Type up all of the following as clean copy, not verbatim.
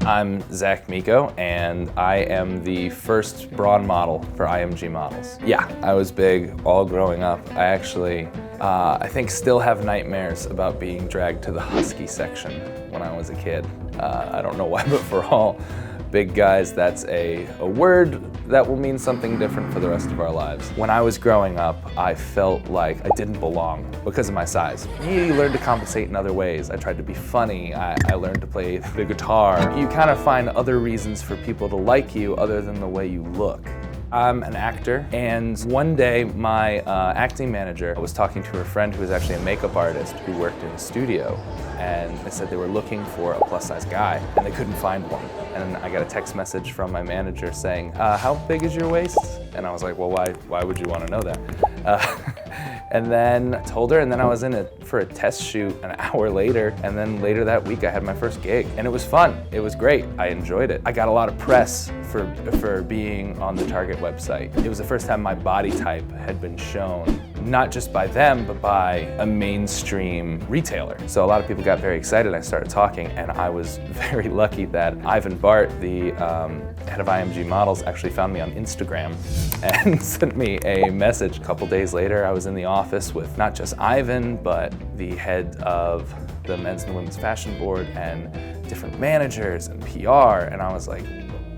I'm Zach Miko, and I am the first broad model for IMG models. Yeah, I was big all growing up. I actually, I think still have nightmares about being dragged to the husky section when I was a kid. I don't know why, but for all big guys, that's a word that will mean something different for the rest of our lives. When I was growing up, I felt like I didn't belong because of my size. You learn to compensate in other ways. I tried to be funny. I learned to play the guitar. You kind of find other reasons for people to like you other than the way you look. I'm an actor, and one day my acting manager was talking to her friend who was actually a makeup artist who worked in a studio, and they said they were looking for a plus-size guy, and they couldn't find one. And I got a text message from my manager saying, how big is your waist? And I was like, well, why would you want to know that? And then I told her, and then I was in it for a test shoot an hour later, and then later that week I had my first gig. And it was fun, it was great, I enjoyed it. I got a lot of press for being on the Target website. It was the first time my body type had been shown, not just by them, but by a mainstream retailer. So a lot of people got very excited. I started talking, and I was very lucky that Ivan Bart, the head of IMG Models, actually found me on Instagram and sent me a message. A couple days later, I was in the office with not just Ivan, but the head of the men's and women's fashion board and different managers and PR, and I was like,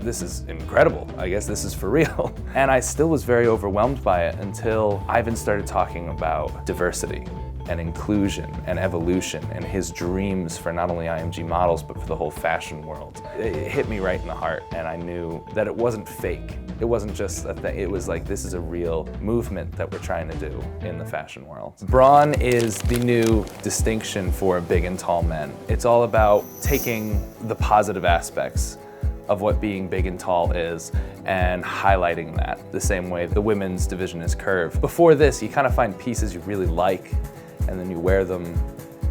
this is incredible. I guess this is for real. And I still was very overwhelmed by it until Ivan started talking about diversity and inclusion and evolution and his dreams for not only IMG Models, but for the whole fashion world. It hit me right in the heart, and I knew that it wasn't fake. It wasn't just a thing. It was like, this is a real movement that we're trying to do in the fashion world. Brawn is the new distinction for big and tall men. It's all about taking the positive aspects of what being big and tall is and highlighting that the same way the women's division is curved. Before this, you kind of find pieces you really like and then you wear them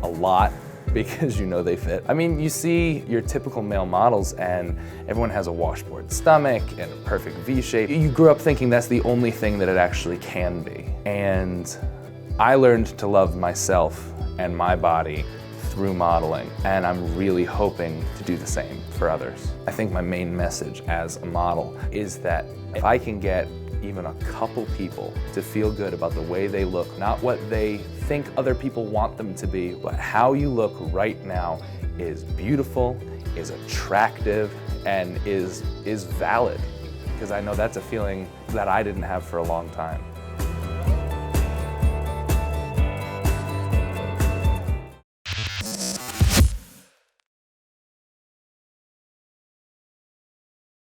a lot because you know they fit. I mean, you see your typical male models and everyone has a washboard stomach and a perfect V shape. You grew up thinking that's the only thing that it actually can be. And I learned to love myself and my body through modeling, and I'm really hoping to do the same for others. I think my main message as a model is that if I can get even a couple people to feel good about the way they look, not what they think other people want them to be, but how you look right now is beautiful, is attractive, and is valid. Because I know that's a feeling that I didn't have for a long time.